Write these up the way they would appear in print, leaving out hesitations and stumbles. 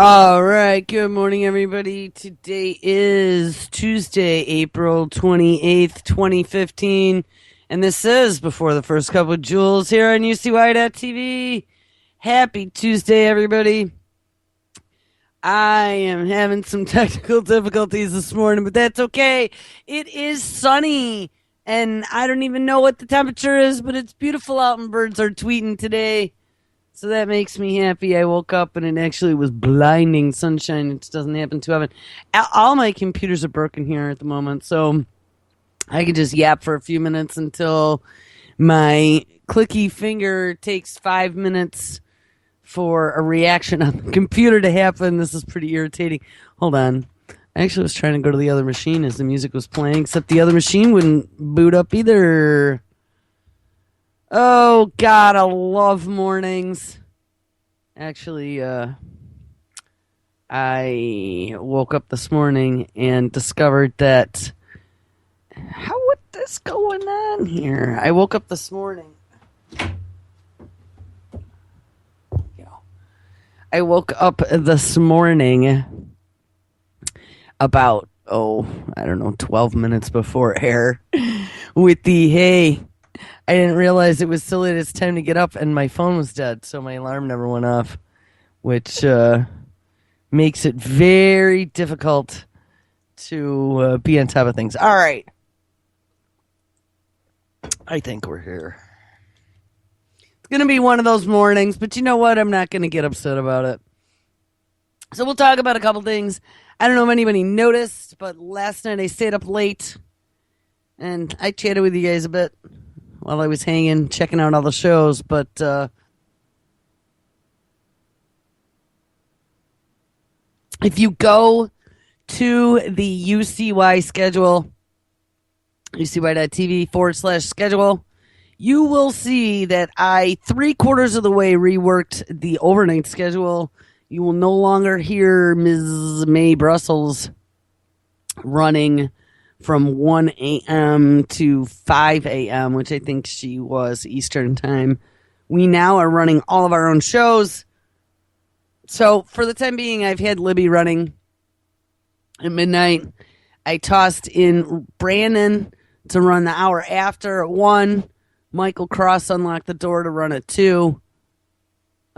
All right, good morning, everybody. Today is Tuesday, April 28th, 2015, and this is Before the First Cup with Jules here on UCY.TV. Happy Tuesday, everybody. I am having some technical difficulties this morning, but that's okay. It is sunny, and I don't even know what the temperature is, but it's beautiful out, and birds are tweeting today. So that makes me happy. I woke up and it actually was blinding sunshine. It doesn't happen too often. All my computers are broken here at the moment, so I can just yap for a few minutes until my clicky finger takes 5 minutes for a reaction on the computer to happen. This is pretty irritating. Hold on. I actually was trying to go to the other machine as the music was playing, except the other machine wouldn't boot up either. Oh, God, I love mornings. Actually, I woke up this morning and discovered that... How was this going on here? I woke up this morning. I woke up this morning about, 12 minutes before air with the, hey... I didn't realize it was so late. It's time to get up, and my phone was dead, so my alarm never went off, which makes it very difficult to be on top of things. All right. I think we're here. It's going to be one of those mornings, but you know what? I'm not going to get upset about it. So we'll talk about a couple things. I don't know if anybody noticed, but last night I stayed up late, and I chatted with you guys a bit while I was hanging, checking out all the shows, but if you go to the UCY schedule, UCY.TV/schedule, you will see that I 3/4 of the way reworked the overnight schedule. You will no longer hear Ms. May Brussels running from 1 a.m. to 5 a.m., which I think she was Eastern time. We now are running all of our own shows. So for the time being, I've had Libby running at midnight. I tossed in Brandon to run the hour after at 1. Michael Cross unlocked the door to run at 2.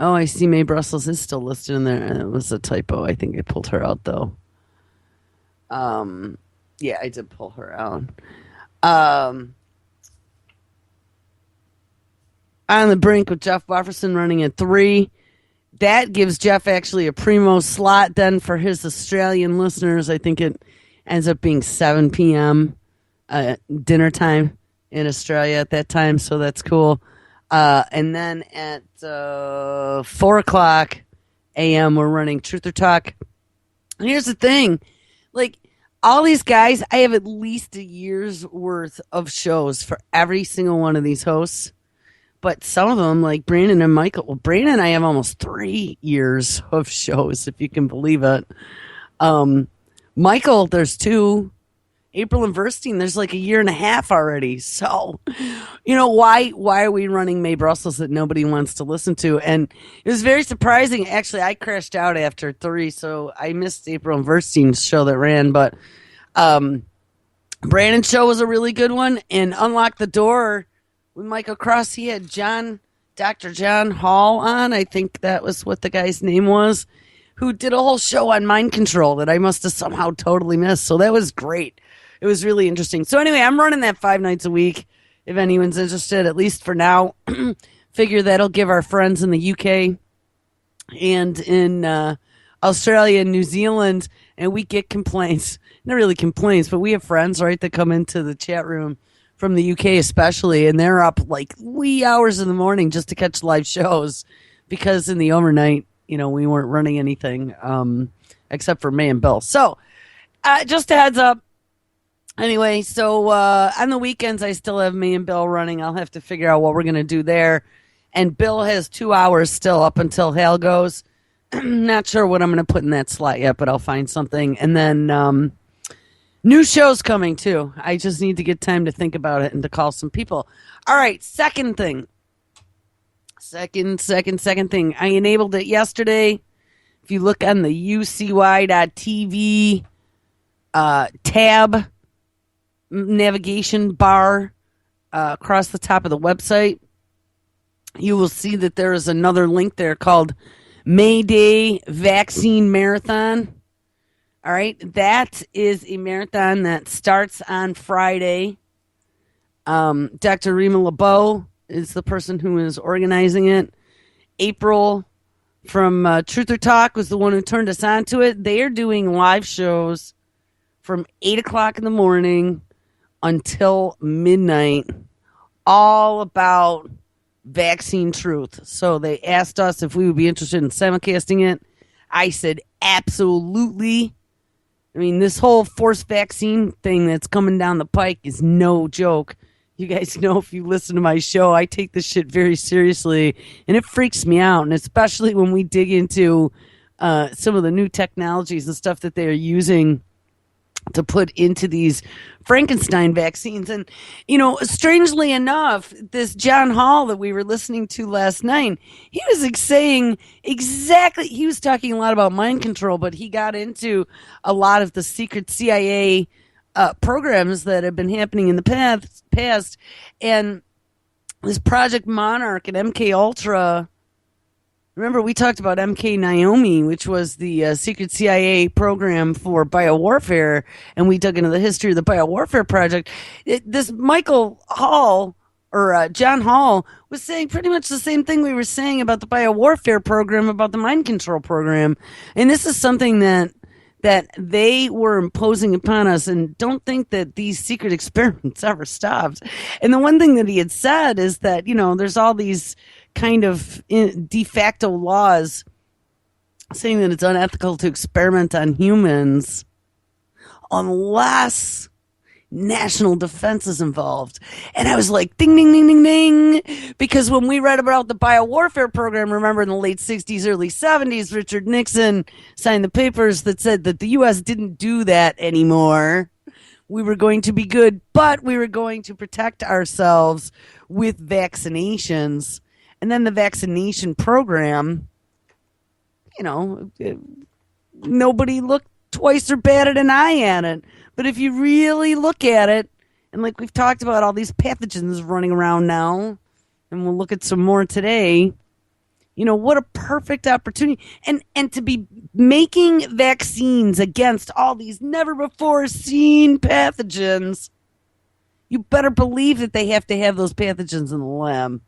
Oh, I see May Brussels is still listed in there. It was a typo. I think I pulled her out, though. Yeah, I did pull her out. On the Brink with Jeff Bufferson running at 3. That gives Jeff actually a primo slot then for his Australian listeners. I think it ends up being 7 p.m. Dinner time in Australia at that time, so that's cool. And then at 4 o'clock a.m. we're running Truth or Talk. And here's the thing. All these guys, I have at least a year's worth of shows for every single one of these hosts. But some of them, like Brandon and Michael, well, Brandon and I have almost 3 years of shows, if you can believe it. Michael, there's 2. April and Verstein, there's like a year and a half already. So, why are we running May Brussels that nobody wants to listen to? And it was very surprising. Actually, I crashed out after 3, so I missed April and Verstein's show that ran. But Brandon's show was a really good one. And Unlock the Door with Michael Cross, he had Dr. John Hall on. I think that was what the guy's name was, who did a whole show on mind control that I must have somehow totally missed. So that was great. It was really interesting. So anyway, I'm running that 5 nights a week. If anyone's interested, at least for now, figure that'll give our friends in the UK and in Australia and New Zealand, and we get complaints. Not really complaints, but we have friends, right, that come into the chat room from the UK especially, and they're up like wee hours in the morning just to catch live shows because in the overnight, we weren't running anything except for May and Bill. So just a heads up. Anyway, so on the weekends, I still have me and Bill running. I'll have to figure out what we're going to do there. And Bill has 2 hours still up until Hale goes. Not sure what I'm going to put in that slot yet, but I'll find something. And then new shows coming, too. I just need to get time to think about it and to call some people. All right, second thing. Second thing. I enabled it yesterday. If you look on the ucy.tv tab navigation bar across the top of the website, you will see that there is another link there called May Day Vaccine Marathon. All right, that is a marathon that starts on Friday. Dr. Rima LeBeau is the person who is organizing it. April from Truth or Talk was the one who turned us on to it. They are doing live shows from 8 o'clock in the morning until midnight, all about vaccine truth. So they asked us if we would be interested in simulcasting it. I said, absolutely. I mean, this whole forced vaccine thing that's coming down the pike is no joke. You guys know, if you listen to my show, I take this shit very seriously, and it freaks me out. And especially when we dig into some of the new technologies and stuff that they are using to put into these Frankenstein vaccines. And, strangely enough, this John Hall that we were listening to last night, he was saying exactly, he was talking a lot about mind control, but he got into a lot of the secret CIA programs that have been happening in the past. And this Project Monarch and MK Ultra. Remember, we talked about MK Naomi, which was the secret CIA program for biowarfare, and we dug into the history of the biowarfare project. This Michael Hall, or John Hall, was saying pretty much the same thing we were saying about the biowarfare program, about the mind control program. And this is something that they were imposing upon us, and don't think that these secret experiments ever stopped. And the one thing that he had said is that, there's all these kind of de facto laws saying that it's unethical to experiment on humans unless national defense is involved. And I was like, ding, ding, ding, ding, ding. Because when we read about the biowarfare program, remember in the late 60s, early 70s, Richard Nixon signed the papers that said that the U.S. didn't do that anymore. We were going to be good, but we were going to protect ourselves with vaccinations. And then the vaccination program, nobody looked twice or batted an eye at it. But if you really look at it, and like we've talked about all these pathogens running around now, and we'll look at some more today, what a perfect opportunity. And to be making vaccines against all these never before seen pathogens, you better believe that they have to have those pathogens in the lab.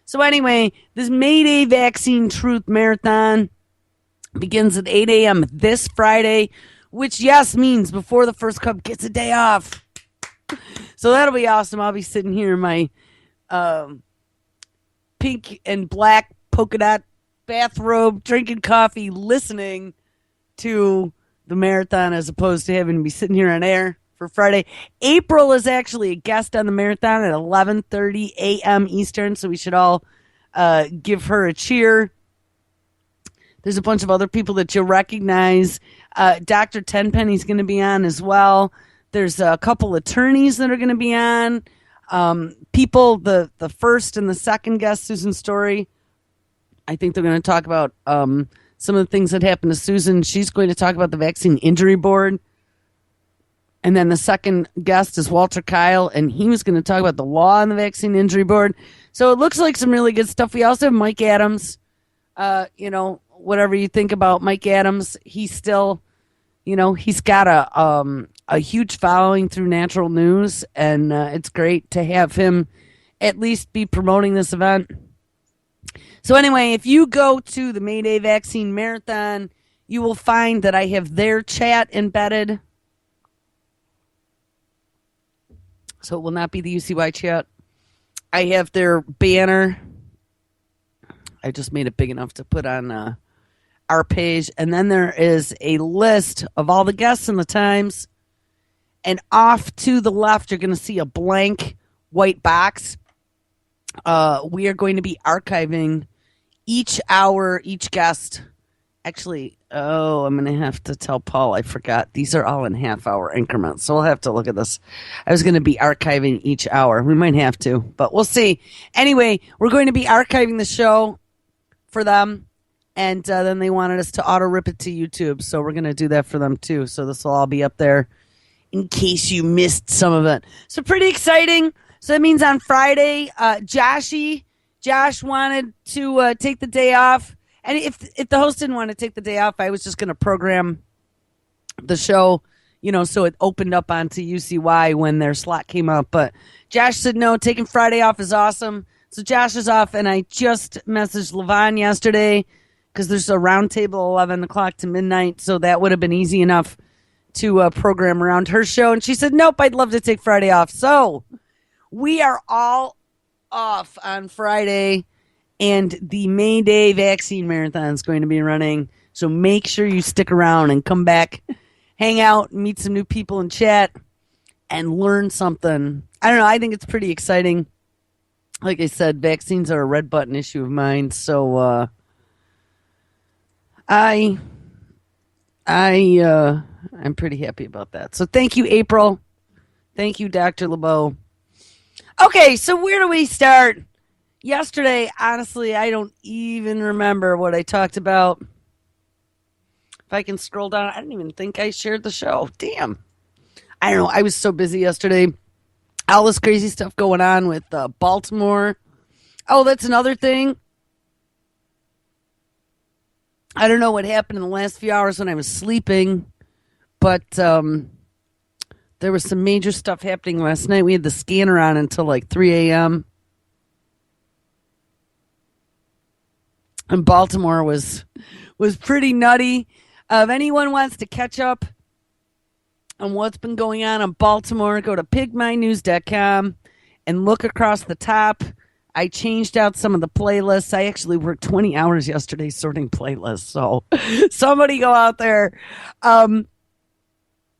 So anyway, this May Day Vaccine Truth Marathon begins at 8 a.m. this Friday, which, yes, means before the first cup gets a day off. So that'll be awesome. I'll be sitting here in my pink and black polka dot bathrobe, drinking coffee, listening to the marathon as opposed to having to be sitting here on air for Friday. April is actually a guest on the marathon at 11:30 a.m. Eastern, so we should all give her a cheer. There's a bunch of other people that you'll recognize. Dr. Tenpenny's going to be on as well. There's a couple attorneys that are going to be on. People, the first and the second guest, Susan Story, I think they're going to talk about some of the things that happened to Susan. She's going to talk about the Vaccine Injury Board. And then the second guest is Walter Kyle, and he was going to talk about the law on the Vaccine Injury Board. So it looks like some really good stuff. We also have Mike Adams. Whatever you think about Mike Adams, he's still, he's got a huge following through Natural News, and it's great to have him at least be promoting this event. So anyway, if you go to the May Day Vaccine Marathon, you will find that I have their chat embedded. So it will not be the UCY chat. I have their banner. I just made it big enough to put on our page. And then there is a list of all the guests and the times. And off to the left, you're going to see a blank white box. We are going to be archiving each hour, each guest. Actually, I'm going to have to tell Paul I forgot. These are all in half-hour increments, so we'll have to look at this. I was going to be archiving each hour. We might have to, but we'll see. Anyway, we're going to be archiving the show for them, And then they wanted us to auto rip it to YouTube. So we're going to do that for them too. So this will all be up there in case you missed some of it. So pretty exciting. So that means on Friday, Josh wanted to take the day off. And if the host didn't want to take the day off, I was just going to program the show, so it opened up onto UCY when their slot came up. But Josh said, no, taking Friday off is awesome. So Josh is off, and I just messaged Levon yesterday because there's a roundtable 11 o'clock to midnight, so that would have been easy enough to program around her show. And she said, nope, I'd love to take Friday off. So we are all off on Friday, and the May Day vaccine marathon is going to be running. So make sure you stick around and come back, hang out, meet some new people in chat, and learn something. I don't know. I think it's pretty exciting. Like I said, vaccines are a red button issue of mine. So I'm pretty happy about that. So thank you, April. Thank you, Dr. LeBeau. Okay, so where do we start? Yesterday, honestly, I don't even remember what I talked about. If I can scroll down, I don't even think I shared the show. Damn. I don't know. I was so busy yesterday. All this crazy stuff going on with Baltimore. Oh, that's another thing. I don't know what happened in the last few hours when I was sleeping, but there was some major stuff happening last night. We had the scanner on until like 3 a.m. And Baltimore was pretty nutty. If anyone wants to catch up on what's been going on in Baltimore, go to pigmynews.com and look across the top. I changed out some of the playlists. I actually worked 20 hours yesterday sorting playlists. So somebody go out there. I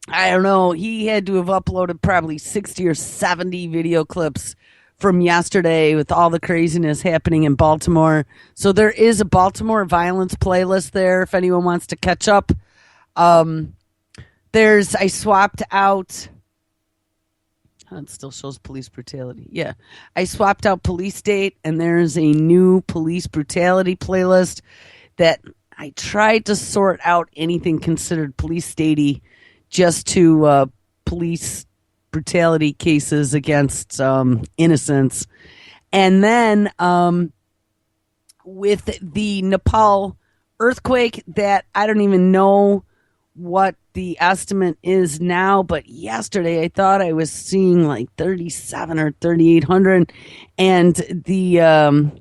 don't know. He had to have uploaded probably 60 or 70 video clips from yesterday with all the craziness happening in Baltimore. So there is a Baltimore violence playlist there if anyone wants to catch up. I swapped out. It still shows police brutality. Yeah. I swapped out Police State, and there's a new police brutality playlist that I tried to sort out anything considered police statey just to police brutality cases against innocents. And then with the Nepal earthquake that I don't even know what the estimate is now, but yesterday I thought I was seeing like 37 or 3,800, and the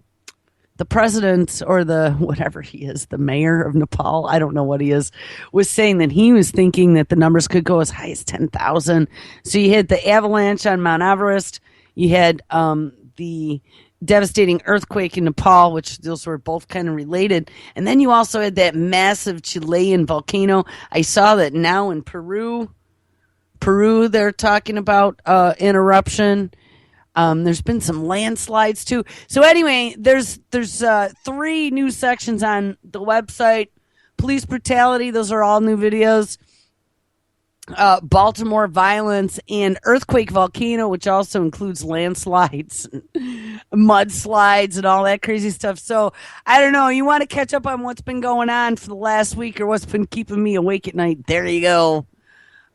president, or the whatever he is, the mayor of Nepal, I don't know what he is, was saying that he was thinking that the numbers could go as high as 10,000. So you had the avalanche on Mount Everest, you had the devastating earthquake in Nepal, which those were both kind of related. And then you also had that massive Chilean volcano. I saw that now in Peru, they're talking about an eruption. There's been some landslides too. So anyway, there's 3 new sections on the website. Police brutality, those are all new videos. Baltimore violence, and earthquake volcano, which also includes landslides, mudslides, and all that crazy stuff. So I don't know. You want to catch up on what's been going on for the last week or what's been keeping me awake at night? There you go.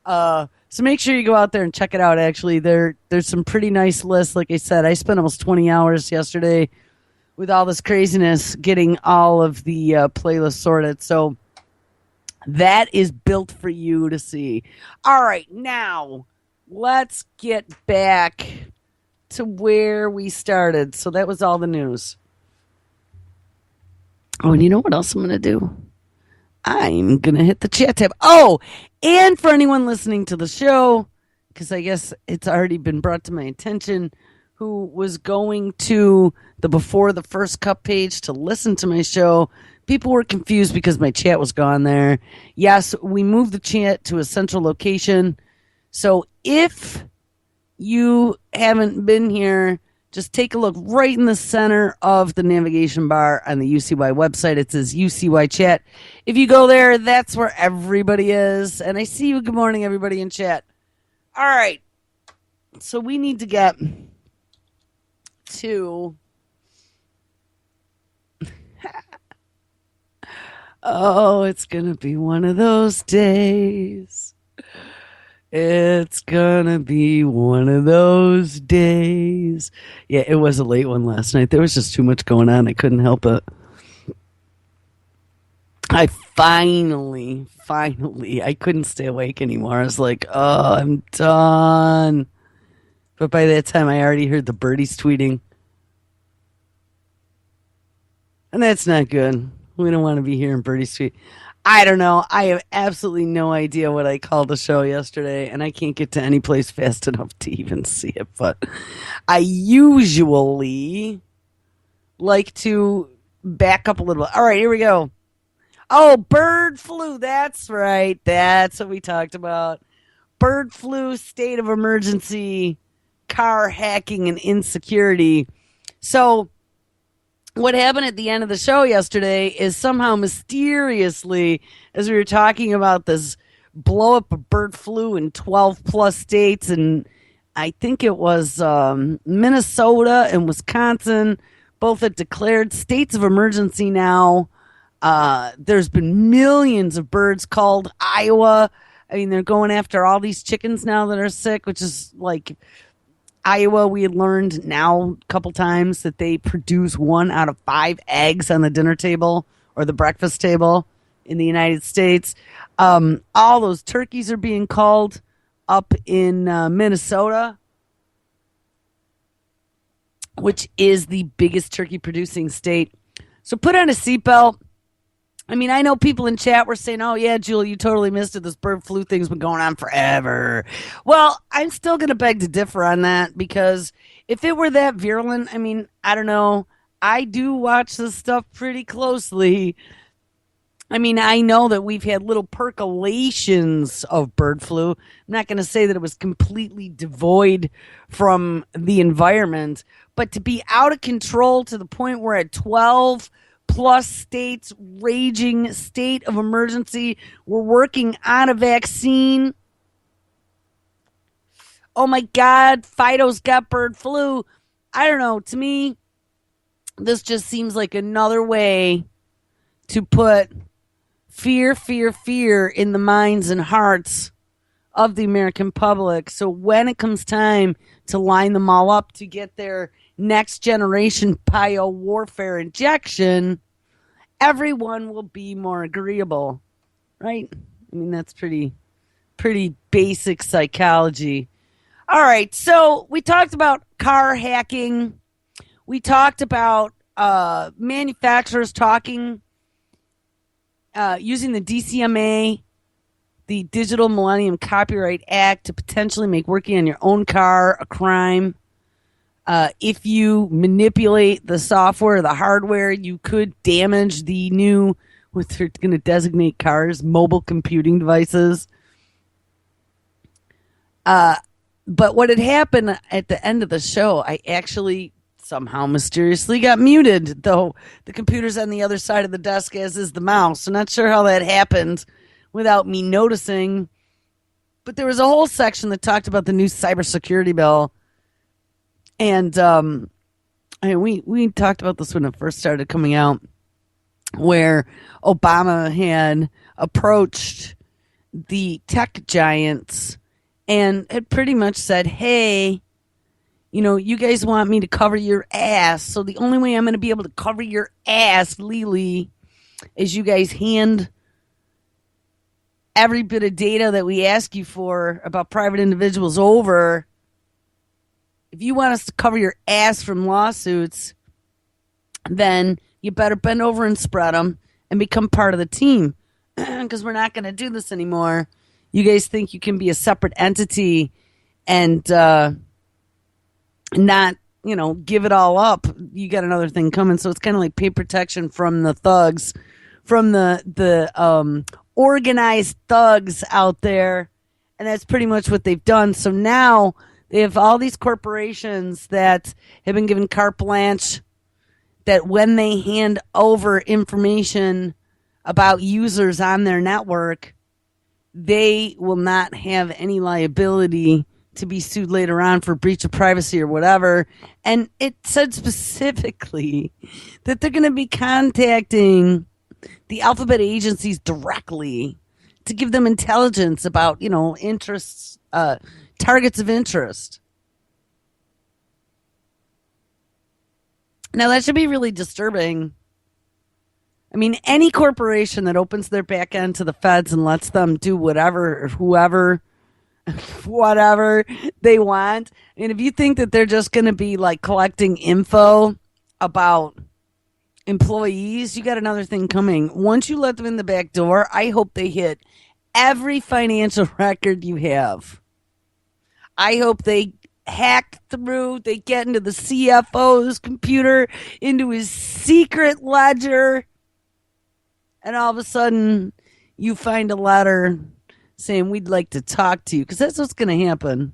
So make sure you go out there and check it out. Actually, there's some pretty nice lists. Like I said, I spent almost 20 hours yesterday with all this craziness getting all of the playlists sorted. So that is built for you to see. All right, now let's get back to where we started. So that was all the news. Oh, and you know what else I'm going to do? I'm going to hit the chat tab. Oh, and for anyone listening to the show, because I guess it's already been brought to my attention, who was going to the Before the First Cup page to listen to my show, people were confused because my chat was gone there. Yes, we moved the chat to a central location. So if you haven't been here, just take a look right in the center of the navigation bar on the UCY website. It says UCY chat. If you go there, that's where everybody is. And I see you. Good morning, everybody in chat. All right. So we need to get to Oh, it's going to be one of those days. It's gonna be one of those days. Yeah, it was a late one last night. There was just too much going on. I couldn't help it. I finally, I couldn't stay awake anymore. I was like, oh, I'm done. But by that time, I already heard the birdies tweeting. And that's not good. We don't want to be hearing birdies tweet. I don't know. I have absolutely no idea what I called the show yesterday, and I can't get to any place fast enough to even see it. But I usually like to back up a little bit. All right, here we go. Oh, bird flu. That's right. That's what we talked about. Bird flu, state of emergency, car hacking, and insecurity. So, what happened at the end of the show yesterday is somehow mysteriously, as we were talking about this blow up of bird flu in 12 plus states, and I think it was Minnesota and Wisconsin, both have declared states of emergency now. There's been millions of birds called. Iowa, I mean, they're going after all these chickens now that are sick, which is like Iowa, we had learned now a couple times that they produce 1 out of 5 eggs on the dinner table or the breakfast table in the United States. All those turkeys are being called up in Minnesota, which is the biggest turkey producing state. So put on a seatbelt. I mean, I know people in chat were saying, oh, yeah, Julie, you totally missed it. This bird flu thing's been going on forever. Well, I'm still going to beg to differ on that because if it were that virulent, I mean, I don't know. I do watch this stuff pretty closely. I mean, I know that we've had little percolations of bird flu. I'm not going to say that it was completely devoid from the environment, but to be out of control to the point where at 12 plus states, raging state of emergency, we're working on a vaccine. Oh my God, Fido's got bird flu. I don't know. To me, this just seems like another way to put fear in the minds and hearts of the American public. So when it comes time to line them all up to get their next generation bio warfare injection, everyone will be more agreeable, right? I mean, that's pretty basic psychology. All right, so we talked about car hacking. We talked about manufacturers talking using the DCMA, the Digital Millennium Copyright Act, to potentially make working on your own car a crime. If you manipulate the software, the hardware, you could damage the new, what they're going to designate cars, mobile computing devices. But what had happened at the end of the show, I actually somehow mysteriously got muted, though the computer's on the other side of the desk, as is the mouse. So not sure how that happened without me noticing. But there was a whole section that talked about the new cybersecurity bill. And we talked about this when it first started coming out, where Obama had approached the tech giants and had pretty much said, hey, you know, you guys want me to cover your ass. So the only way I'm going to be able to cover your ass, Lily, is you guys hand every bit of data that we ask you for about private individuals over. If you want us to cover your ass from lawsuits, then you better bend over and spread them and become part of the team, because we're not going to do this anymore. You guys think you can be a separate entity and not, you know, give it all up. You got another thing coming. So it's kind of like pay protection from the thugs, from the organized thugs out there. And that's pretty much what they've done. So now they have all these corporations that have been given carte blanche, that when they hand over information about users on their network, they will not have any liability to be sued later on for breach of privacy or whatever. And it said specifically that they're going to be contacting the alphabet agencies directly to give them intelligence about, interests, targets of interest. Now, that should be really disturbing. I mean, any corporation that opens their back end to the feds and lets them do whatever, whoever, whatever they want. And if you think that they're just going to be like collecting info about employees, you got another thing coming. Once you let them in the back door, I hope they hit every financial record you have. I hope they hack through, they get into the CFO's computer, into his secret ledger, and all of a sudden you find a letter saying, we'd like to talk to you, because that's what's going to happen.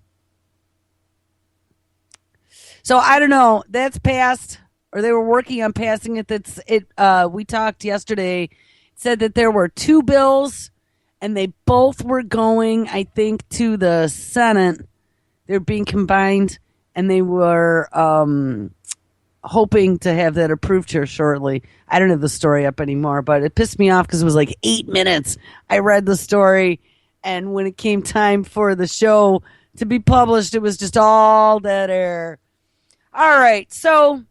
So I don't know. That's passed, or they were working on passing it. We talked yesterday. It said that there were two bills, and they both were going, I think, to the Senate. They're being combined, and they were hoping to have that approved here shortly. I don't have the story up anymore, but it pissed me off because it was like 8 minutes. I read the story, and when it came time for the show to be published, it was just all dead air. All right, so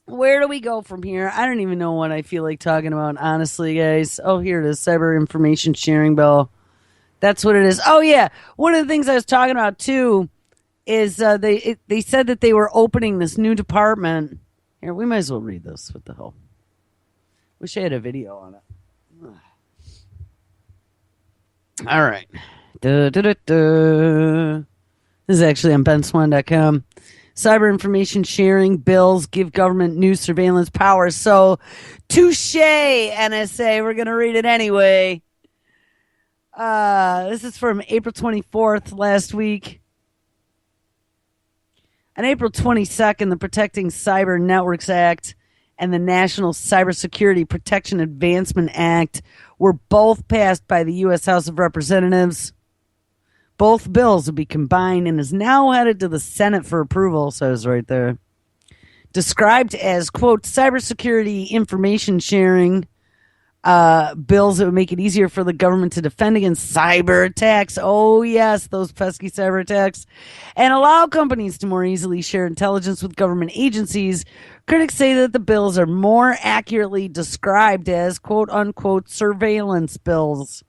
where do we go from here? I don't even know what I feel like talking about, honestly, guys. Oh, here it is, Cyber Information Sharing Bill. That's what it is. Oh, yeah. One of the things I was talking about, too, is they said that they were opening this new department. Here, we might as well read this. What the hell? Wish I had a video on it. All right. This is actually on benswan.com. Cyber information sharing bills give government new surveillance powers. So, touche, NSA. We're going to read it anyway. This is from April 24th last week. On April 22nd, the Protecting Cyber Networks Act and the National Cybersecurity Protection Advancement Act were both passed by the U.S. House of Representatives. Both bills will be combined and is now headed to the Senate for approval, so it's right there. Described as, quote, cybersecurity information sharing bills that would make it easier for the government to defend against cyber attacks. Oh, yes, those pesky cyber attacks. And allow companies to more easily share intelligence with government agencies. Critics say that the bills are more accurately described as, quote, unquote, surveillance bills.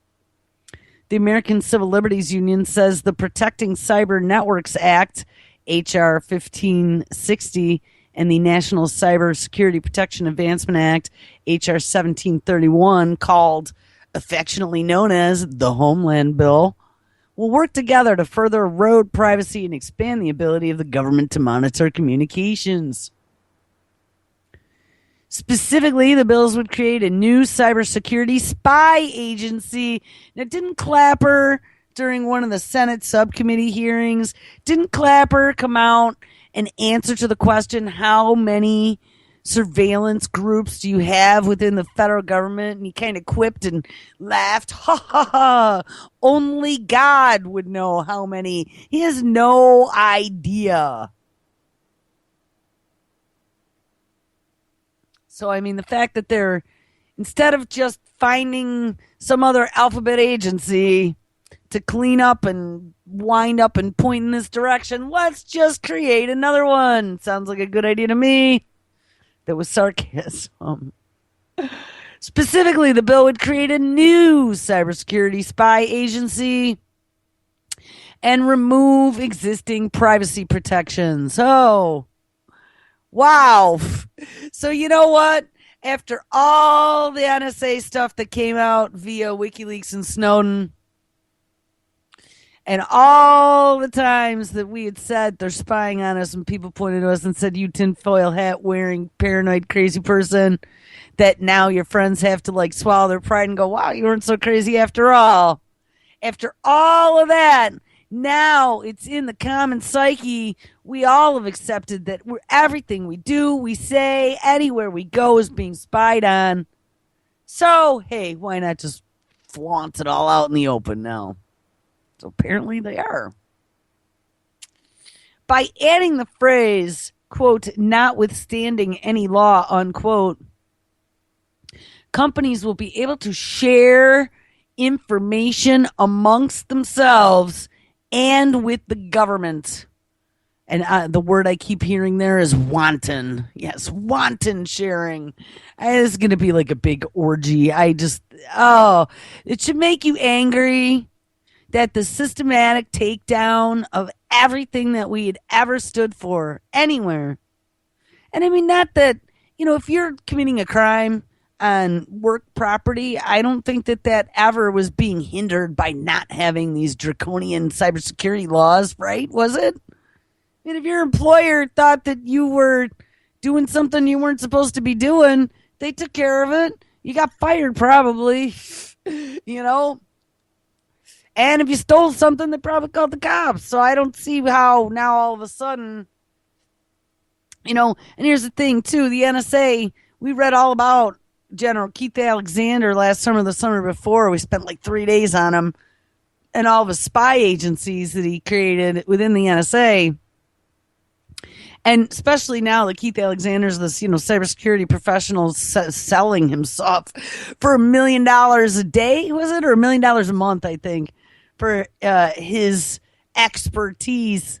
The American Civil Liberties Union says the Protecting Cyber Networks Act, H.R. 1560, and the National Cybersecurity Protection Advancement Act, H.R. 1731, called affectionately known as the Homeland Bill, will work together to further erode privacy and expand the ability of the government to monitor communications. Specifically, the bills would create a new cybersecurity spy agency. Now, didn't Clapper, during one of the Senate subcommittee hearings, didn't Clapper come out and answer to the question, how many surveillance groups do you have within the federal government? And he kind of quipped and laughed. Ha, ha, ha. Only God would know how many. He has no idea. So, I mean, the fact that they're, instead of just finding some other alphabet agency to clean up and wind up and point in this direction, let's just create another one. Sounds like a good idea to me. That was sarcasm. Specifically, the bill would create a new cybersecurity spy agency and remove existing privacy protections. Oh, wow. So you know what? After all the NSA stuff that came out via WikiLeaks and Snowden, and all the times that we had said they're spying on us and people pointed to us and said, you tinfoil hat wearing paranoid crazy person, that now your friends have to like swallow their pride and go, wow, you weren't so crazy after all. After all of that, now it's in the common psyche. We all have accepted that everything we do, we say, anywhere we go is being spied on. So, hey, why not just flaunt it all out in the open now? So apparently they are. By adding the phrase, quote, notwithstanding any law, unquote, Companies will be able to share information amongst themselves and with the government. And the word I keep hearing there is wanton. Yes, wanton sharing. It's going to be like a big orgy. It should make you angry that the systematic takedown of everything that we had ever stood for anywhere. And I mean, not that, if you're committing a crime on work property, I don't think that ever was being hindered by not having these draconian cybersecurity laws, right? Was it? I mean, if your employer thought that you were doing something you weren't supposed to be doing, they took care of it. You got fired probably, And if you stole something, they probably called the cops. So I don't see how now all of a sudden, and here's the thing too, the NSA, we read all about General Keith Alexander last summer, the summer before. We spent like 3 days on him and all of his spy agencies that he created within the NSA. And especially now that Keith Alexander's this, cybersecurity professional selling himself for $1 million a day, was it? Or $1 million a month, I think, for his expertise.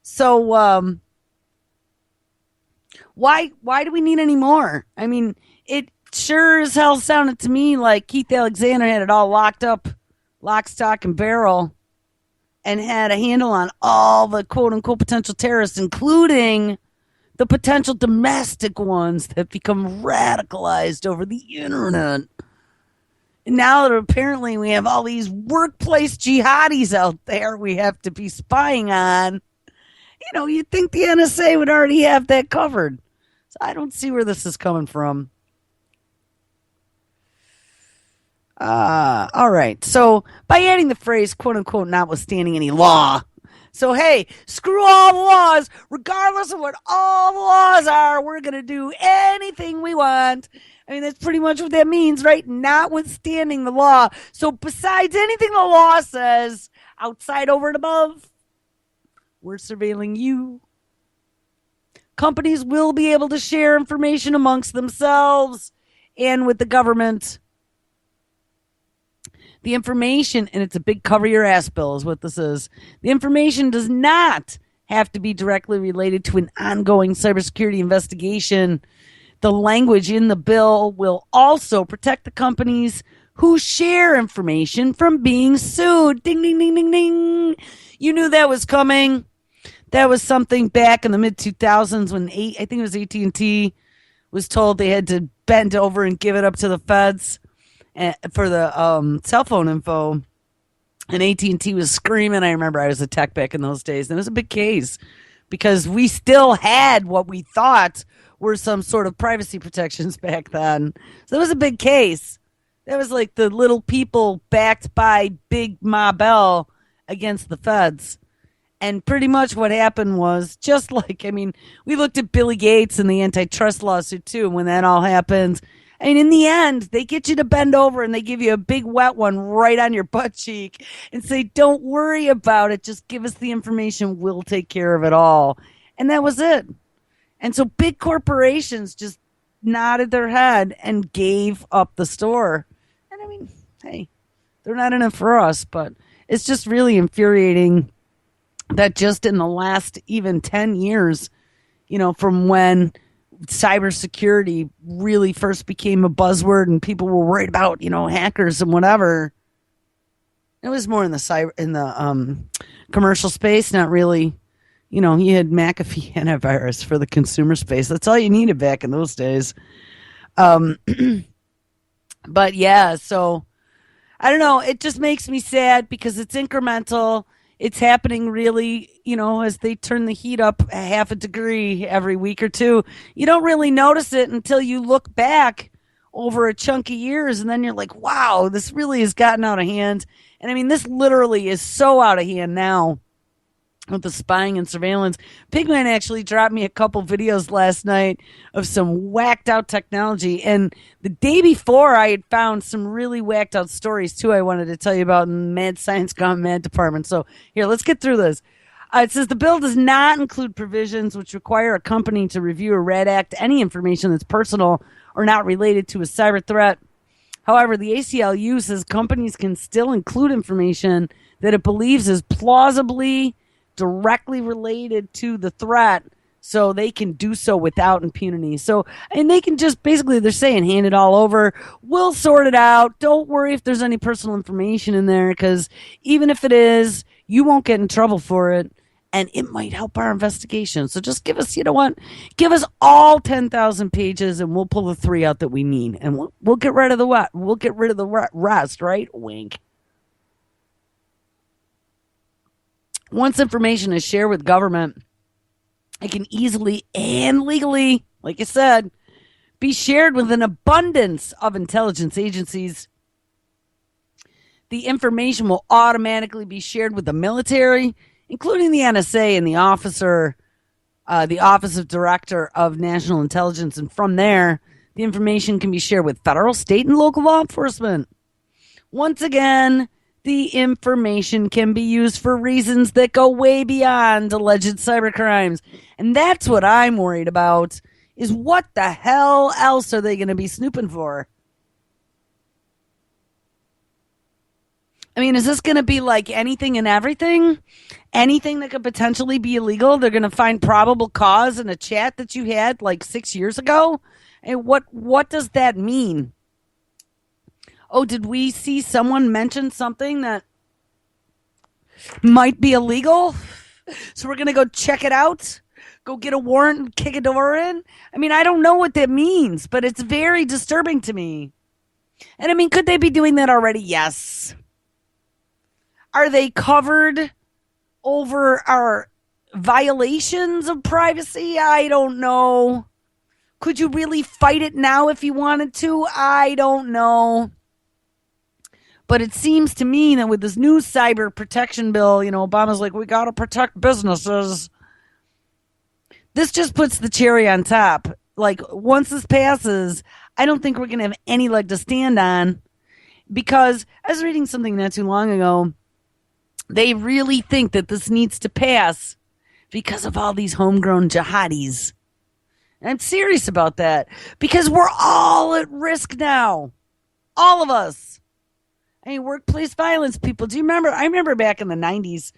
So why do we need any more? I mean, it sure as hell sounded to me like Keith Alexander had it all locked up, lock, stock, and barrel, and had a handle on all the quote-unquote potential terrorists, including the potential domestic ones that become radicalized over the internet. And now that apparently we have all these workplace jihadis out there we have to be spying on, you'd think the NSA would already have that covered. So I don't see where this is coming from. All right. So by adding the phrase, quote unquote, notwithstanding any law. So, hey, screw all the laws, regardless of what all the laws are, we're going to do anything we want. I mean, that's pretty much what that means, right? Notwithstanding the law. So besides anything the law says, outside, over, and above, we're surveilling you. Companies will be able to share information amongst themselves and with the government. The information, and it's a big cover your ass bill is what this is. The information does not have to be directly related to an ongoing cybersecurity investigation. The language in the bill will also protect the companies who share information from being sued. Ding, ding, ding, ding, ding. You knew that was coming. That was something back in the mid-2000s when I think it was AT&T was told they had to bend over and give it up to the feds for the cell phone info, and AT&T was screaming. I remember I was a tech back in those days, and it was a big case because we still had what we thought were some sort of privacy protections back then. So it was a big case. That was like the little people backed by Big Ma Bell against the feds. And pretty much what happened was just like, we looked at Billy Gates and the antitrust lawsuit too, and when that all happens, in the end, they get you to bend over and they give you a big wet one right on your butt cheek and say, don't worry about it. Just give us the information. We'll take care of it all. And that was it. And so big corporations just nodded their head and gave up the store. And hey, they're not in it for us, but it's just really infuriating that just in the last even 10 years, from when cybersecurity really first became a buzzword and people were worried about, hackers and whatever. It was more in the commercial space, not really, you had McAfee antivirus for the consumer space. That's all you needed back in those days. But yeah, so I don't know. It just makes me sad because it's incremental. It's happening really, as they turn the heat up a half a degree every week or two. You don't really notice it until you look back over a chunk of years, and then you're like, wow, this really has gotten out of hand. And this literally is so out of hand now with the spying and surveillance. Pigman actually dropped me a couple videos last night of some whacked out technology. And the day before, I had found some really whacked out stories too I wanted to tell you about in Mad Science Gone Mad department. So here, let's get through this. It says the bill does not include provisions which require a company to review or redact any information that's personal or not related to a cyber threat. However, the ACLU says companies can still include information that it believes is plausibly directly related to the threat, so they can do so without impunity. So, and they can just basically, they're saying, hand it all over. We'll sort it out. Don't worry if there's any personal information in there, because even if it is, you won't get in trouble for it, and it might help our investigation. So just give us, you know what? Give us all 10,000 pages, and we'll pull the 3 out that we need, and we'll get rid of the what? We'll get rid of the rest, right? Wink. Once information is shared with government, it can easily and legally, like I said, be shared with an abundance of intelligence agencies. The information will automatically be shared with the military, including the NSA and the Office of Director of National Intelligence. And from there, the information can be shared with federal, state, and local law enforcement. Once again, the information can be used for reasons that go way beyond alleged cybercrimes. And that's what I'm worried about, is what the hell else are they going to be snooping for? I mean, is this going to be like anything and everything? Anything that could potentially be illegal? They're going to find probable cause in a chat that you had like 6 years ago? And what does that mean? Oh, did we see someone mention something that might be illegal? So we're going to go check it out? Go get a warrant and kick a door in? I mean, I don't know what that means, but it's very disturbing to me. And I mean, could they be doing that already? Yes. Are they covered over our violations of privacy? I don't know. Could you really fight it now if you wanted to? I don't know. But it seems to me that with this new cyber protection bill, you know, Obama's like, we got to protect businesses. This just puts the cherry on top. Like, once this passes, I don't think we're going to have any leg to stand on, because I was reading something not too long ago. They really think that this needs to pass because of all these homegrown jihadis. And I'm serious about that, because we're all at risk now. All of us. I mean, workplace violence, people. Do you remember? I remember back in the 90s,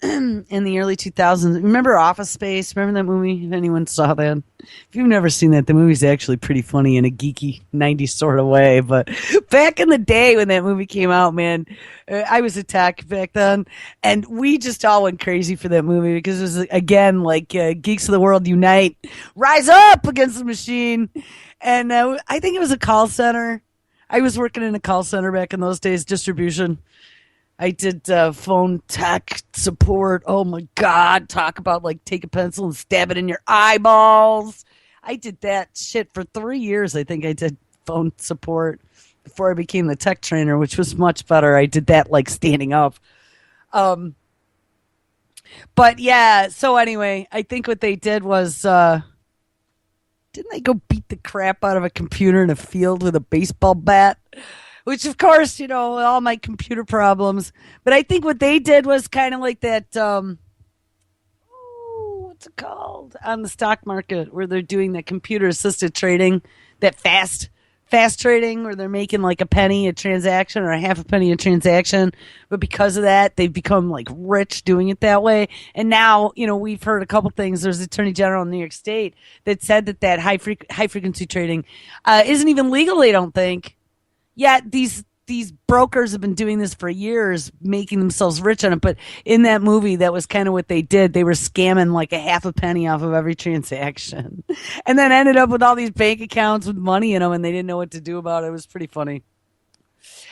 in the early 2000s. Remember Office Space? Remember that movie? If anyone saw that. If you've never seen that, the movie's actually pretty funny in a geeky 90s sort of way. But back in the day when that movie came out, man, I was a tech back then. And we just all went crazy for that movie, because it was, again, like Geeks of the World Unite. Rise up against the machine. And I think it was a call center. I was working in a call center back in those days, distribution. I did phone tech support. Oh my God. Talk about like take a pencil and stab it in your eyeballs. I did that shit for 3 years. I think I did phone support before I became the tech trainer, which was much better. I did that like standing up. But yeah, so anyway, I think what they did was, didn't they go beat the crap out of a computer in a field with a baseball bat? Which, of course, you know, all my computer problems. But I think what they did was kind of like that, what's it called? On the stock market, where they're doing that computer-assisted trading, that fast trading, where they're making like a penny a transaction or a half a penny a transaction. But because of that, they've become like rich doing it that way. And now, you know, we've heard a couple things. There's the Attorney General in New York State that said that high-frequency trading isn't even legal, they don't think. Yet these brokers have been doing this for years, making themselves rich on it. But in that movie, that was kind of what they did. They were scamming like a half a penny off of every transaction, and then ended up with all these bank accounts with money in them, and they didn't know what to do about it. It was pretty funny.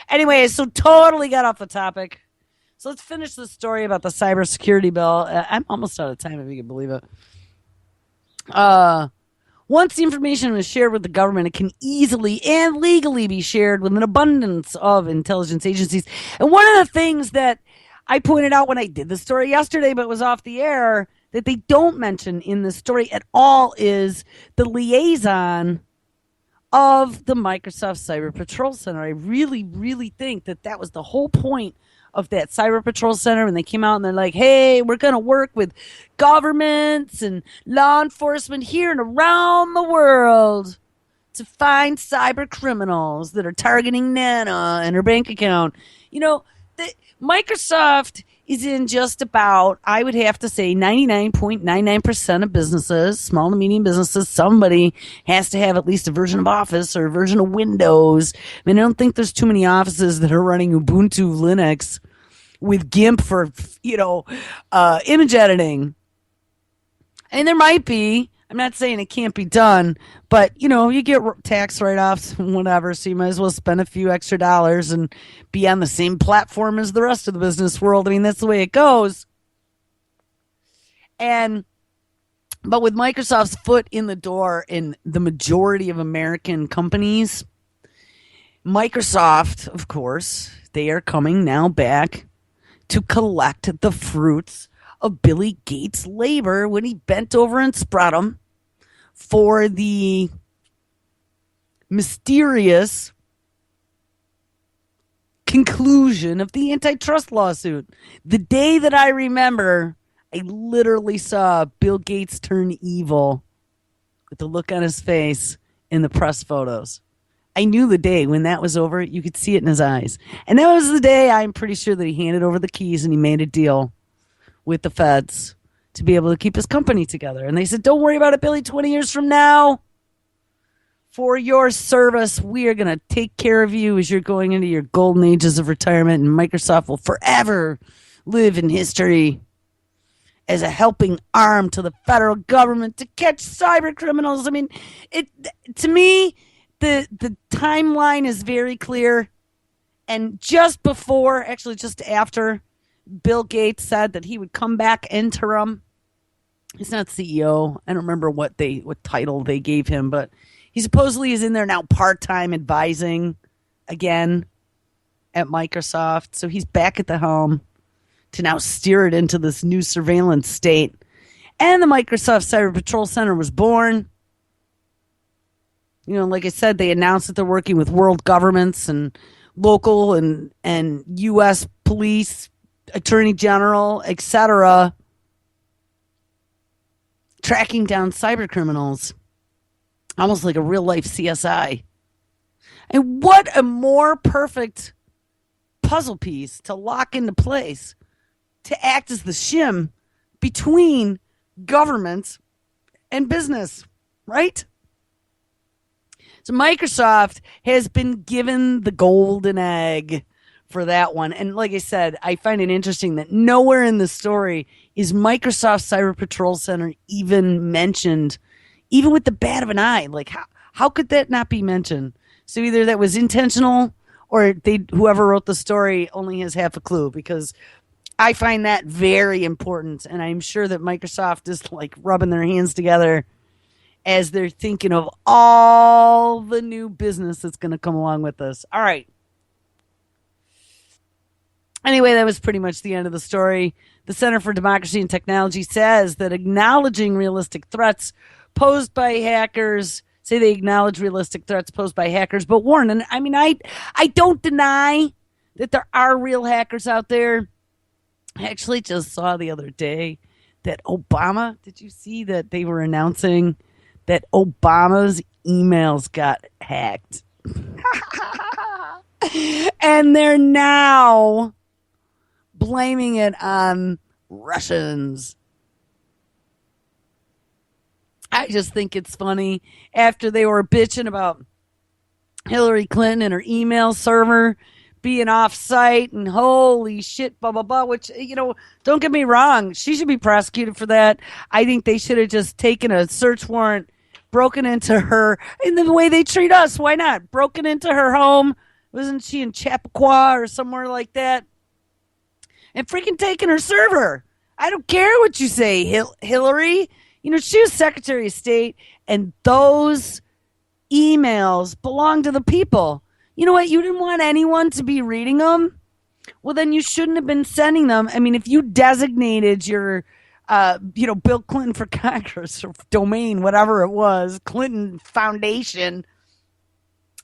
Anyway, so totally got off the topic. So let's finish the story about the cybersecurity bill. I'm almost out of time, if you can believe it. Once the information is shared with the government, it can easily and legally be shared with an abundance of intelligence agencies. And one of the things that I pointed out when I did the story yesterday, but was off the air, that they don't mention in the story at all is the liaison of the Microsoft Cyber Patrol Center. I really, really think that that was the whole point of that Cyber Patrol Center when they came out and they're like, hey, we're going to work with governments and law enforcement here and around the world to find cyber criminals that are targeting Nana and her bank account. You know, Microsoft is in just about, I would have to say, 99.99% of businesses, small to medium businesses. Somebody has to have at least a version of Office or a version of Windows. I mean, I don't think there's too many offices that are running Ubuntu Linux with GIMP for, image editing. And there might be. I'm not saying it can't be done, but you get tax write-offs and whatever, so you might as well spend a few extra dollars and be on the same platform as the rest of the business world. I mean, that's the way it goes. But with Microsoft's foot in the door in the majority of American companies, Microsoft, of course, they are coming now back to collect the fruits of Billy Gates' labor when he bent over and spread them for the mysterious conclusion of the antitrust lawsuit. The day that I remember, I literally saw Bill Gates turn evil with the look on his face in the press photos. I knew the day when that was over. You could see it in his eyes. And that was the day I'm pretty sure that he handed over the keys and he made a deal with the feds to be able to keep his company together. And they said, don't worry about it, Billy, 20 years from now, for your service, we are going to take care of you as you're going into your golden ages of retirement, and Microsoft will forever live in history as a helping arm to the federal government to catch cyber criminals. I mean, to me, the timeline is very clear. And just after Bill Gates said that he would come back interim. He's not CEO. I don't remember what title they gave him, but he supposedly is in there now part-time advising again at Microsoft. So he's back at the helm to now steer it into this new surveillance state. And the Microsoft Cyber Patrol Center was born. Like I said, they announced that they're working with world governments and local and U.S. police, attorney general, etc., tracking down cyber criminals, almost like a real life CSI. And what a more perfect puzzle piece to lock into place to act as the shim between governments and business, right? So Microsoft has been given the golden egg for that one. And like I said, I find it interesting that nowhere in the story is Microsoft Cyber Patrol Center even mentioned, even with the bat of an eye. Like, how could that not be mentioned? So either that was intentional or whoever wrote the story only has half a clue, because I find that very important. And I'm sure that Microsoft is like rubbing their hands together as they're thinking of all the new business that's going to come along with this. All right. Anyway, that was pretty much the end of the story. The Center for Democracy and Technology says that acknowledging realistic threats posed by hackers, they acknowledge realistic threats posed by hackers, but warn. And I mean, I don't deny that there are real hackers out there. I actually just saw the other day that Obama, did you see that they were announcing that Obama's emails got hacked? And they're now blaming it on Russians. I just think it's funny. After they were bitching about Hillary Clinton and her email server being off site and holy shit, blah, blah, blah, which, don't get me wrong. She should be prosecuted for that. I think they should have just taken a search warrant, broken into her in the way they treat us. Why not? Broken into her home. Wasn't she in Chappaqua or somewhere like that? And freaking taking her server. I don't care what you say, Hillary. She was Secretary of State, and those emails belong to the people. You know what? You didn't want anyone to be reading them? Well, then you shouldn't have been sending them. I mean, if you designated your, Bill Clinton for Congress or domain, whatever it was, Clinton Foundation.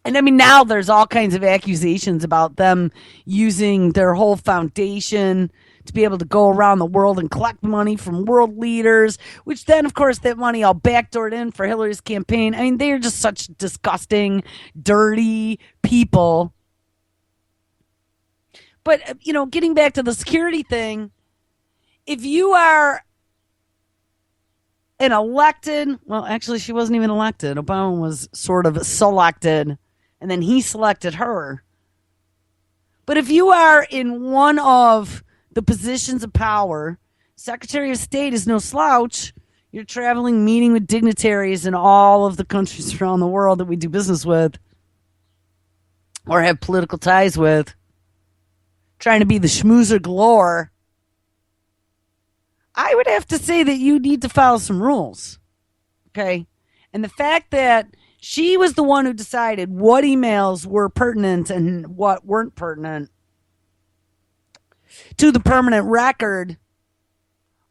And I mean, now there's all kinds of accusations about them using their whole foundation to be able to go around the world and collect money from world leaders, which then, of course, that money all backdoored in for Hillary's campaign. I mean, they are just such disgusting, dirty people. But, getting back to the security thing, if you are an elected, well, actually, she wasn't even elected. Obama was sort of selected, and then he selected her. But if you are in one of the positions of power, Secretary of State is no slouch. You're traveling, meeting with dignitaries in all of the countries around the world that we do business with or have political ties with, trying to be the schmoozer galore. I would have to say that you need to follow some rules. Okay? And the fact that she was the one who decided what emails were pertinent and what weren't pertinent to the permanent record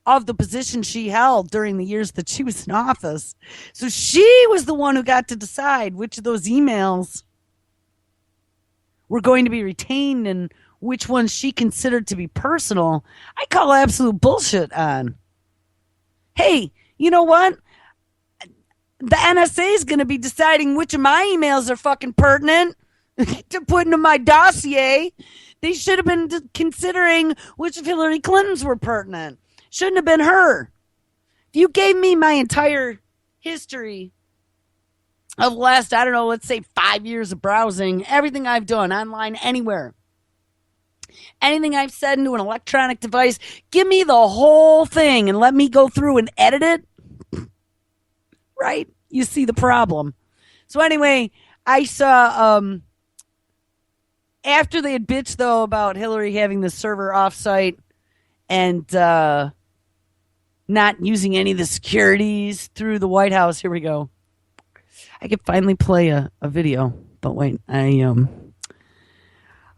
of the position she held during the years that she was in office. So she was the one who got to decide which of those emails were going to be retained and which ones she considered to be personal. I call absolute bullshit on. Hey, you know what? The NSA is going to be deciding which of my emails are fucking pertinent to put into my dossier. They should have been considering which of Hillary Clinton's were pertinent. Shouldn't have been her. If you gave me my entire history of the last, I don't know, let's say 5 years of browsing, everything I've done online, anywhere, anything I've said into an electronic device, give me the whole thing and let me go through and edit it. Right? You see the problem. So anyway, I saw, after they had bitched, though, about Hillary having the server offsite and not using any of the securities through the White House. Here we go. I could finally play a video, but wait,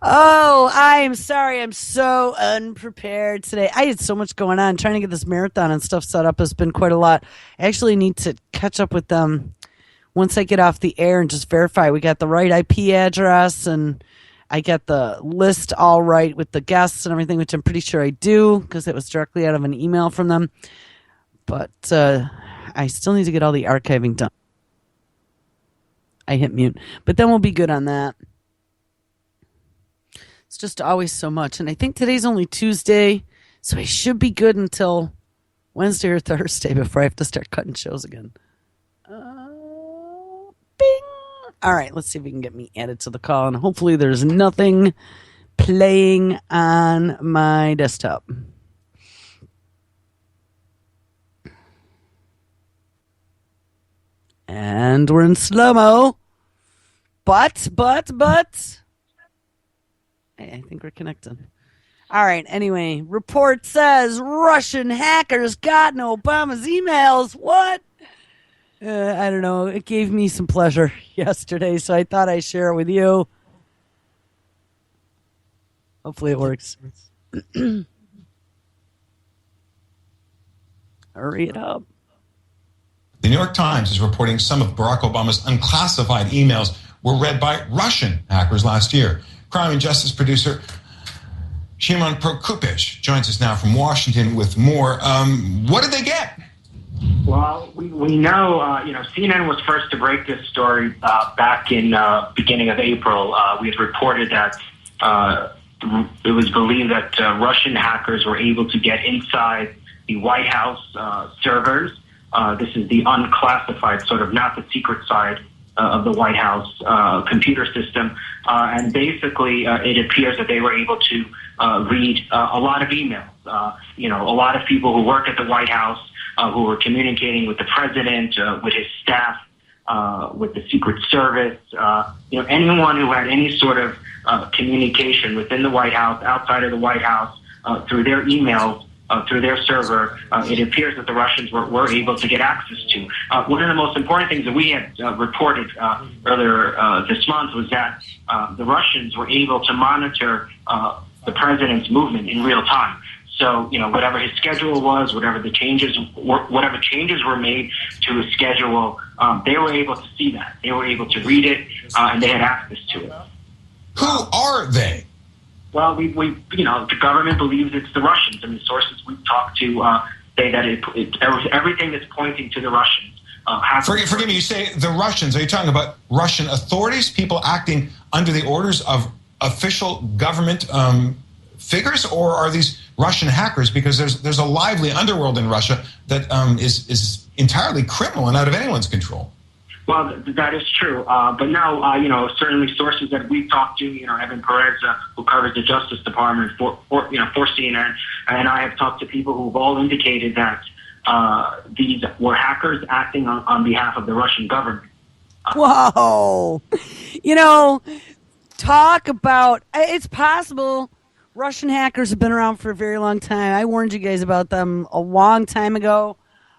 Oh, I am sorry. I'm so unprepared today. I had so much going on. Trying to get this marathon and stuff set up has been quite a lot. I actually need to catch up with them once I get off the air and just verify we got the right IP address and I got the list all right with the guests and everything, which I'm pretty sure I do because it was directly out of an email from them. But I still need to get all the archiving done. I hit mute. But then we'll be good on that. It's just always so much. And I think today's only Tuesday, so I should be good until Wednesday or Thursday before I have to start cutting shows again. Bing! All right, let's see if we can get me added to the call. And hopefully there's nothing playing on my desktop. And we're in slow-mo. But... I think we're connected. All right. Anyway, report says Russian hackers got in Obama's emails. What? I don't know. It gave me some pleasure yesterday, so I thought I'd share it with you. Hopefully it works. Hurry it up. The New York Times is reporting some of Barack Obama's unclassified emails were read by Russian hackers last year. Crime and Justice producer Shimon Prokupich joins us now from Washington with more. What did they get? Well, we know, CNN was first to break this story back in beginning of April. We had reported that it was believed that Russian hackers were able to get inside the White House servers. This is the unclassified, sort of not the secret side of the White House computer system. And basically, it appears that they were able to read a lot of emails. A lot of people who work at the White House who were communicating with the president, with his staff, with the Secret Service, anyone who had any sort of communication within the White House, outside of the White House, through their emails, through their server, it appears that the Russians were able to get access to. One of the most important things that we had reported earlier this month was that the Russians were able to monitor the president's movement in real time. So, whatever his schedule was, whatever changes were made to his schedule, they were able to see that. They were able to read it, and they had access to it. Who are they? Well, the government believes it's the Russians. I mean, sources we've talked to say that everything is pointing to the Russians. Forgive me, you say the Russians. Are you talking about Russian authorities, people acting under the orders of official government figures, or are these Russian hackers? Because there's a lively underworld in Russia that is entirely criminal and out of anyone's control. Well, that is true. But now, certainly sources that we've talked to, Evan Perez, who covers the Justice Department for CNN, and I have talked to people who've all indicated that these were hackers acting on behalf of the Russian government. Whoa. Talk about, it's possible Russian hackers have been around for a very long time. I warned you guys about them a long time ago.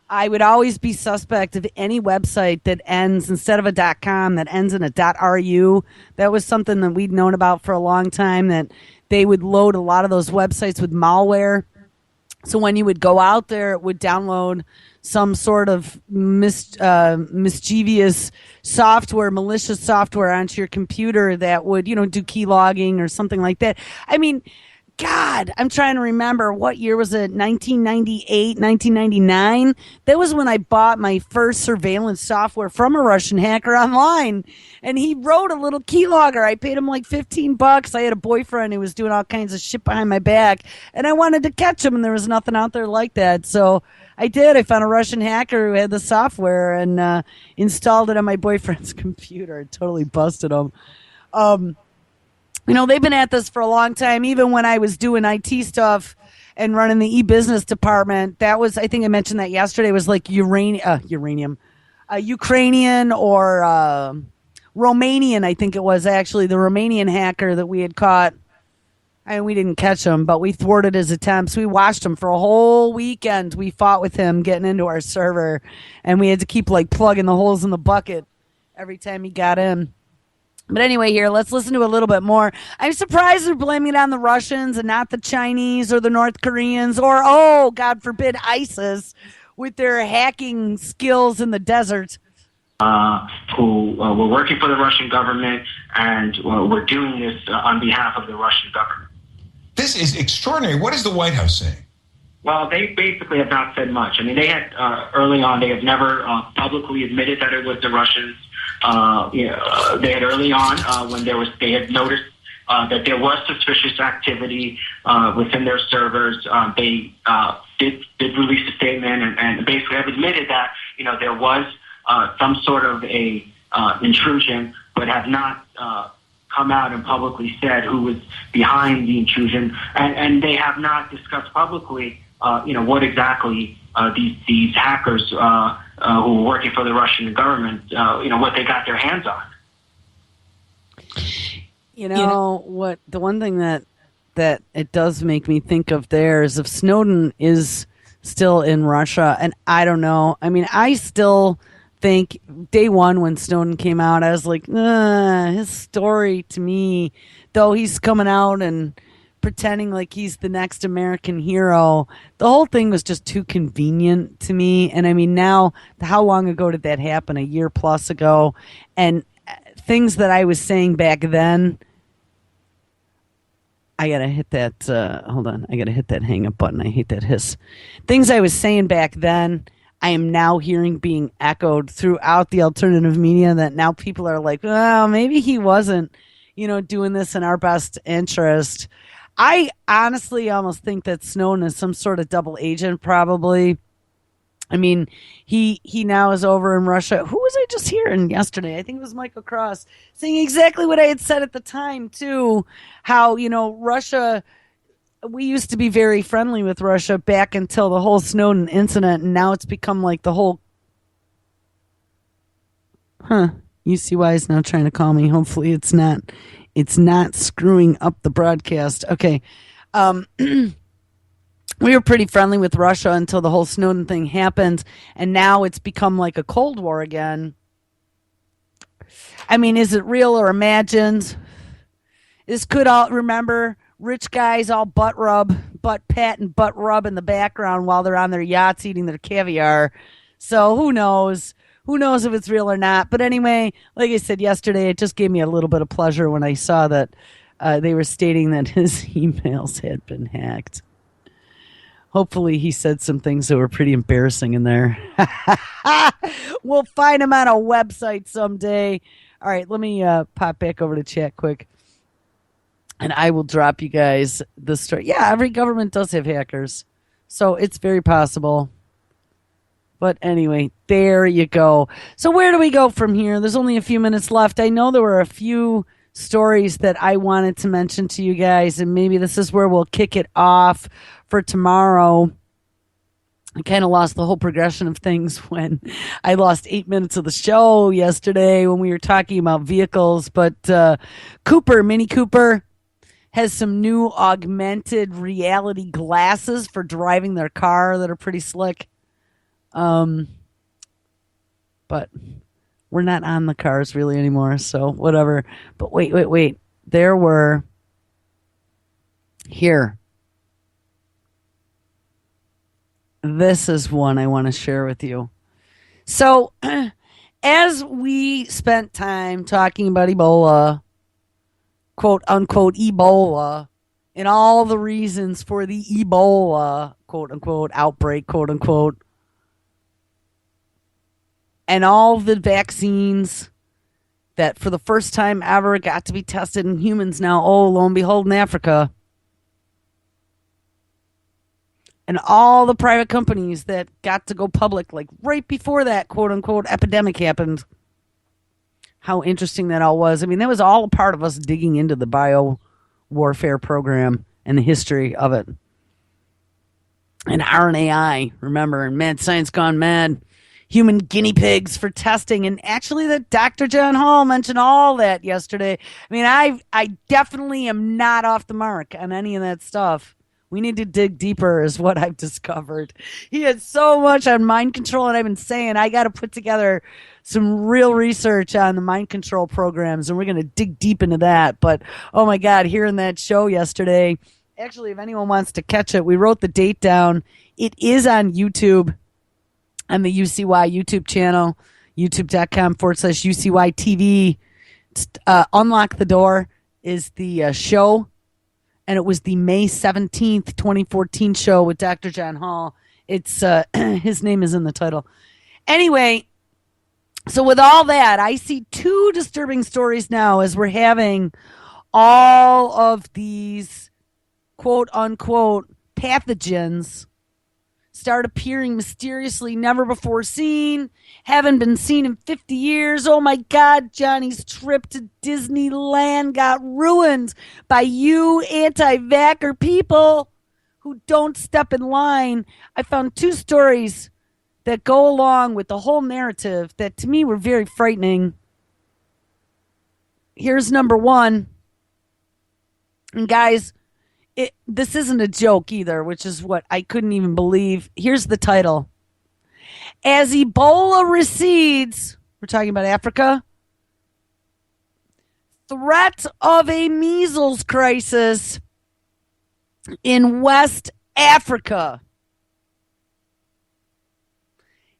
I would always be suspect of any website that ends, instead of a .com, that ends in a .ru. That was something that we'd known about for a long time, that they would load a lot of those websites with malware. So when you would go out there, it would download some sort of mischievous software, malicious software onto your computer that would, do key logging or something like that. I mean, God, I'm trying to remember, what year was it? 1998, 1999? That was when I bought my first surveillance software from a Russian hacker online. And he wrote a little keylogger. I paid him like $15. I had a boyfriend who was doing all kinds of shit behind my back. And I wanted to catch him, and there was nothing out there like that. So I did. I found a Russian hacker who had the software and installed it on my boyfriend's computer. It totally busted him. They've been at this for a long time. Even when I was doing IT stuff and running the e-business department, that was, I think I mentioned that yesterday, was like Ukrainian or Romanian, I think it was actually, the Romanian hacker that we had caught. And we didn't catch him, but we thwarted his attempts. We watched him for a whole weekend. We fought with him getting into our server, and we had to keep plugging the holes in the bucket every time he got in. But anyway, here, let's listen to a little bit more. I'm surprised they're blaming it on the Russians and not the Chinese or the North Koreans or, oh, God forbid, ISIS with their hacking skills in the desert. Who were working for the Russian government and were doing this on behalf of the Russian government. This is extraordinary. What is the White House saying? Well, they basically have not said much. I mean, they had early on, they have never publicly admitted that it was the Russians. They had early on when they had noticed that there was suspicious activity within their servers. They did release a statement and basically have admitted that there was some sort of a intrusion, but have not come out and publicly said who was behind the intrusion, and they have not discussed publicly, what exactly these hackers who were working for the Russian government, what they got their hands on. What the one thing that it does make me think of there is if Snowden is still in Russia, and I don't know. I mean, I still think day one when Snowden came out, I was like, his story to me, though he's coming out and pretending like he's the next American hero, the whole thing was just too convenient to me. And I mean, now, how long ago did that happen? A year plus ago. And things that I was saying back then, I gotta hit that, hold on, I gotta hit that hang up button. I hate that hiss. Things I was saying back then, I am now hearing being echoed throughout the alternative media, that now people are like, well, maybe he wasn't, doing this in our best interest. I honestly almost think that Snowden is some sort of double agent, probably. I mean, he now is over in Russia. Who was I just hearing yesterday? I think it was Michael Cross saying exactly what I had said at the time, too. How, Russia, we used to be very friendly with Russia back until the whole Snowden incident, and now it's become like the whole... UCY is now trying to call me. Hopefully it's not screwing up the broadcast. Okay. We were pretty friendly with Russia until the whole Snowden thing happened, and now it's become like a Cold War again. I mean, is it real or imagined? This could all, remember, rich guys all butt pat and butt rub in the background while they're on their yachts eating their caviar. So who knows? Who knows if it's real or not? But anyway, like I said yesterday, it just gave me a little bit of pleasure when I saw that They were stating that his emails had been hacked. Hopefully, he said some things that were pretty embarrassing in there. We'll find him on a website someday. All right, let me pop back over to chat quick. And I will drop you guys the story. Yeah, every government does have hackers. So it's very possible. But anyway, there you go. So where do we go from here? There's only a few minutes left. I know there were a few stories that I wanted to mention to you guys, and maybe this is where we'll kick it off for tomorrow. I kind of lost the whole progression of things when I lost 8 minutes of the show yesterday when we were talking about vehicles. But Mini Cooper, has some new augmented reality glasses for driving their car that are pretty slick. But we're not on the cars really anymore, so whatever. But wait. There were here. This is one I want to share with you. So, as we spent time talking about Ebola, quote unquote Ebola, and all the reasons for the Ebola, quote unquote, outbreak, quote unquote, and all the vaccines that for the first time ever got to be tested in humans now, oh, lo and behold, in Africa. And all the private companies that got to go public, like right before that, quote unquote, epidemic happened. How interesting that all was. I mean, that was all a part of us digging into the bio warfare program and the history of it. And RNAi, remember, and Mad Science Gone Mad. Human guinea pigs for testing. And actually, that Dr. John Hall mentioned all that yesterday. I mean, I definitely am not off the mark on any of that stuff. We need to dig deeper is what I've discovered. He had so much on mind control, and I've been saying I got to put together some real research on the mind control programs, and we're going to dig deep into that. But, oh, my God, hearing that show yesterday, actually, if anyone wants to catch it, we wrote the date down. It is on YouTube, on the UCY YouTube channel, youtube.com/UCY TV. Unlock the Door is the show. And it was the May 17th, 2014 show with Dr. John Hall. It's his name is in the title. Anyway, so with all that, I see two disturbing stories now as we're having all of these quote-unquote pathogens start appearing mysteriously, never before seen, haven't been seen in 50 years. Oh my God, Johnny's trip to Disneyland got ruined by you anti-vaxxer people who don't step in line. I found two stories that go along with the whole narrative that to me were very frightening. Here's number one. And guys, this isn't a joke either, which is what I couldn't even believe. Here's the title. As Ebola recedes, we're talking about Africa, threat of a measles crisis in West Africa.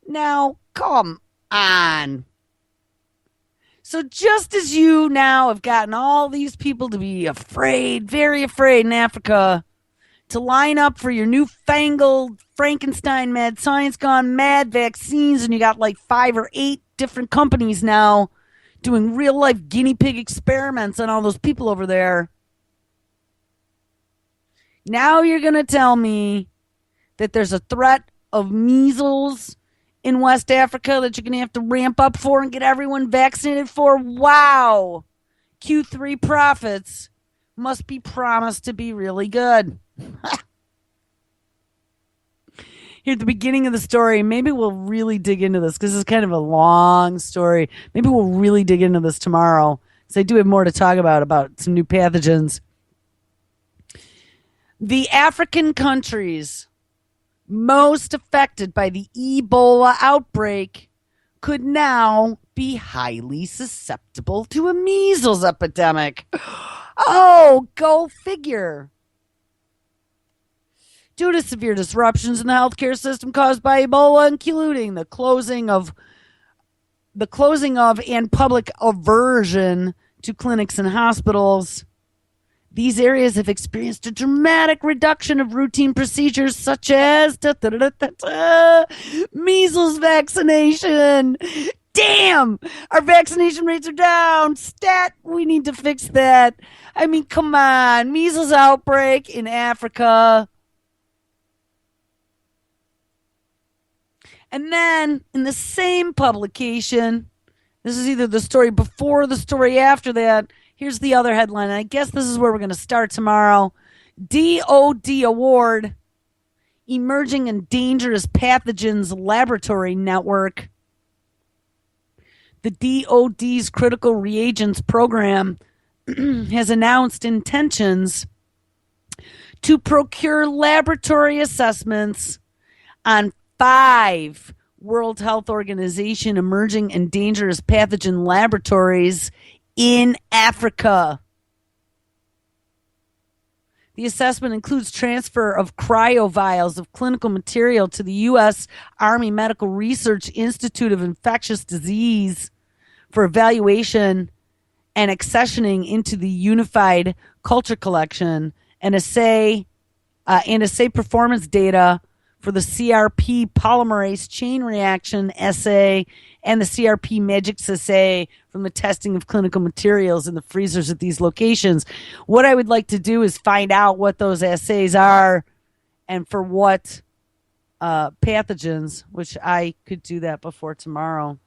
Now, come on. So just as you now have gotten all these people to be afraid, very afraid in Africa, to line up for your newfangled Frankenstein mad science gone mad vaccines, and you got like 5 or 8 different companies now doing real life guinea pig experiments on all those people over there. Now you're going to tell me that there's a threat of measles in West Africa that you're going to have to ramp up for and get everyone vaccinated for? Wow. Q3 profits must be promised to be really good. Here at the beginning of the story, maybe we'll really dig into this because it's kind of a long story. Maybe we'll really dig into this tomorrow because I do have more to talk about some new pathogens. The African countries most affected by the Ebola outbreak could now be highly susceptible to a measles epidemic. Oh, go figure. Due to severe disruptions in the healthcare system caused by Ebola, including the closing of and public aversion to clinics and hospitals, These areas have experienced a dramatic reduction of routine procedures such as measles vaccination. Damn, our vaccination rates are down. Stat, we need to fix that. I mean, come on. Measles outbreak in Africa. And then in the same publication, this is either the story before or the story after that. Here's the other headline. I guess this is where we're going to start tomorrow. DOD Award, Emerging and Dangerous Pathogens Laboratory Network. The DOD's Critical Reagents Program has announced intentions to procure laboratory assessments on 5 World Health Organization emerging and dangerous pathogen laboratories in Africa. The assessment includes transfer of cryovials of clinical material to the U.S. Army Medical Research Institute of Infectious Disease for evaluation and accessioning into the Unified Culture Collection and assay performance data for the CRP polymerase chain reaction assay and the CRP Magix assay from the testing of clinical materials in the freezers at these locations. What I would like to do is find out what those assays are and for what pathogens, which I could do that before tomorrow.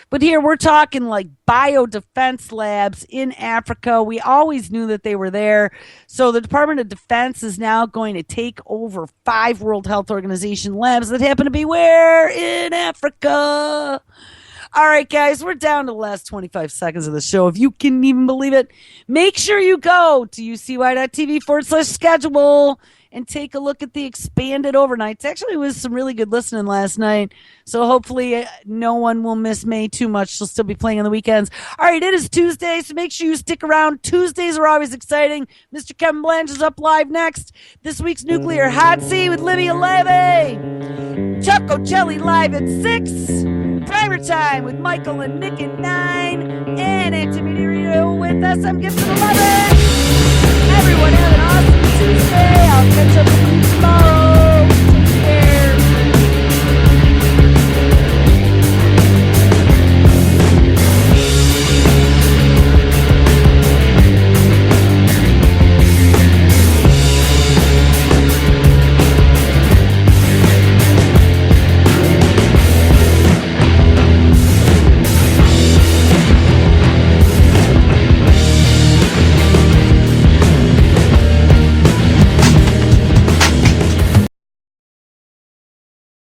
But here we're talking like biodefense labs in Africa. We always knew that they were there. So the Department of Defense is now going to take over 5 World Health Organization labs that happen to be where? In Africa. All right, guys, we're down to the last 25 seconds of the show. If you can even believe it, make sure you go to ucy.tv/schedule and take a look at the expanded overnights. Actually, it was some really good listening last night. So hopefully no one will miss May too much. She'll still be playing on the weekends. All right, it is Tuesday, so make sure you stick around. Tuesdays are always exciting. Mr. Kevin Blanche is up live next. This week's Nuclear Hot Seat with Livia Levy. Choco Jelly live at 6. Primer Time with Michael and Nick at 9. And Antimony with us. I'm Gibson 11.